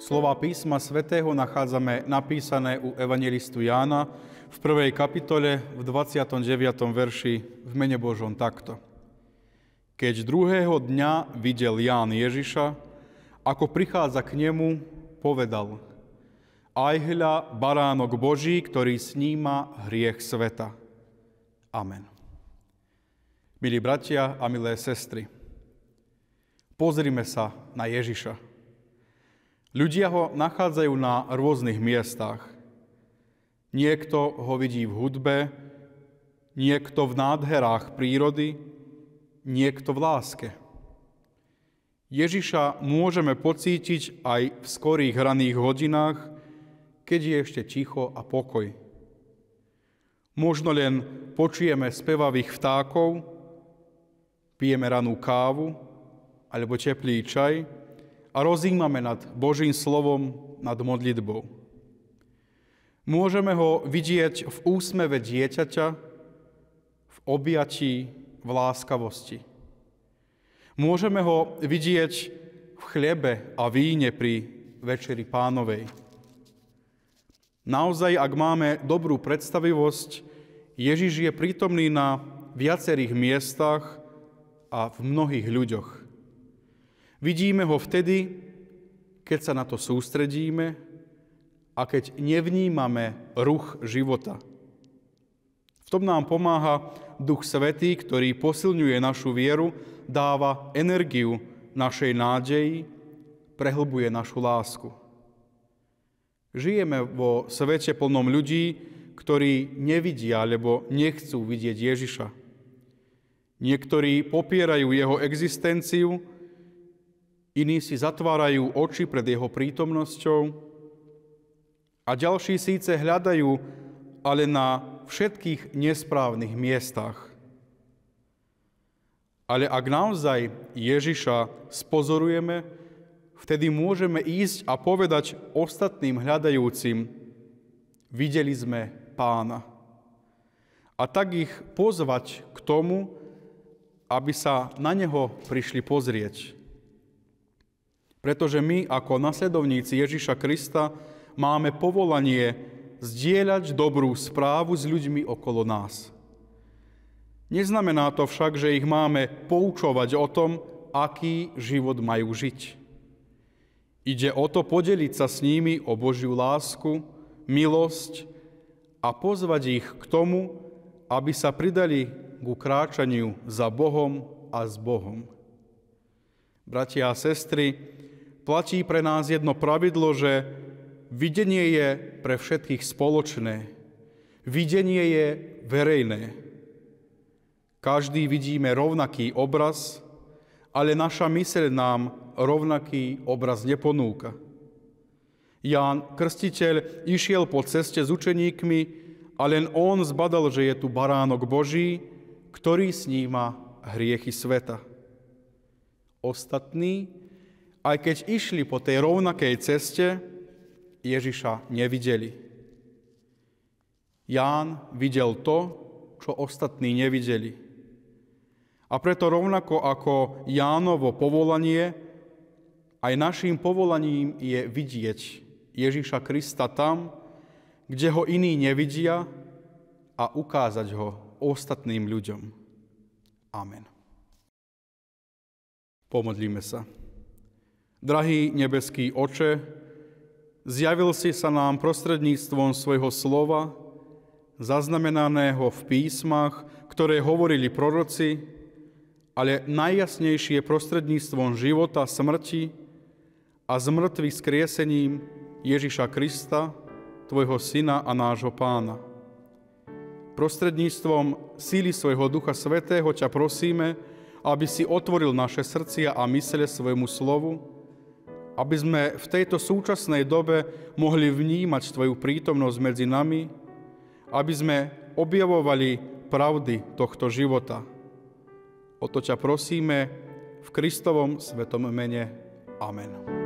Slová písma svätého nachádzame napísané u evanjelistu Jána v 1. kapitole v 29. verši v mene Božom takto. Keď druhého dňa videl Ján Ježiša, ako prichádza k nemu, povedal: Aj hľa, baránok Boží, ktorý sníma hriech sveta. Amen. Milí bratia a milé sestry, pozrime sa na Ježiša. Ľudia ho nachádzajú na rôznych miestach. Niekto ho vidí v hudbe, niekto v nádherách prírody, niekto v láske. Ježiša môžeme pocítiť aj v skorých raných hodinách, keď je ešte ticho a pokoj. Možno len počujeme spevavých vtákov, pijeme ranú kávu alebo teplý čaj a rozímame nad Božím slovom, nad modlitbou. Môžeme ho vidieť v úsmeve dieťaťa, v objatí, v láskavosti. Môžeme ho vidieť v chlebe a víne pri Večeri Pánovej. Naozaj, ak máme dobrú predstavivosť, Ježiš je prítomný na viacerých miestach a v mnohých ľuďoch. Vidíme ho vtedy, keď sa na to sústredíme a keď nevnímame ruch života. V tom nám pomáha Duch Svätý, ktorý posilňuje našu vieru, dáva energiu našej nádeji, prehlbuje našu lásku. Žijeme vo svete plnom ľudí, ktorí nevidia alebo nechcú vidieť Ježiša. Niektorí popierajú jeho existenciu, iní si zatvárajú oči pred jeho prítomnosťou a ďalší síce hľadajú, ale na všetkých nesprávnych miestach. Ale ak naozaj Ježiša spozorujeme, vtedy môžeme ísť a povedať ostatným hľadajúcim: videli sme Pána. A tak ich pozvať k tomu, aby sa na neho prišli pozrieť. Pretože my, ako nasledovníci Ježiša Krista, máme povolanie zdieľať dobrú správu s ľuďmi okolo nás. Neznamená to však, že ich máme poučovať o tom, aký život majú žiť. Ide o to podeliť sa s nimi o Božiu lásku, milosť a pozvať ich k tomu, aby sa pridali ku kráčaniu za Bohom a s Bohom. Bratia a sestry, platí pre nás jedno pravidlo, že videnie je pre všetkých spoločné. Videnie je verejné. Každý vidíme rovnaký obraz, ale naša myseľ nám rovnaký obraz neponúka. Ján Krstiteľ išiel po ceste s učeníkmi a len on zbadal, že je tu baránok Boží, ktorý sníma hriechy sveta. Ostatní, aj keď išli po tej rovnakej ceste, Ježiša nevideli. Ján videl to, čo ostatní nevideli. A preto rovnako ako Jánovo povolanie, aj naším povolaním je vidieť Ježiša Krista tam, kde ho iní nevidia, a ukázať ho ostatným ľuďom. Amen. Pomodlíme sa. Drahý nebeský Oče, zjavil si sa nám prostredníctvom svojho slova, zaznamenaného v písmach, ktoré hovorili proroci, ale najjasnejšie prostredníctvom života, smrti a zmrtvých skriesením Ježiša Krista, tvojho Syna a nášho Pána. Prostredníctvom síly svojho Ducha Svätého ťa prosíme, aby si otvoril naše srdcia a mysle svojmu slovu, aby sme v tejto súčasnej dobe mohli vnímať tvoju prítomnosť medzi nami, aby sme objavovali pravdy tohto života. O to ťa prosíme v Kristovom svetom mene. Amen.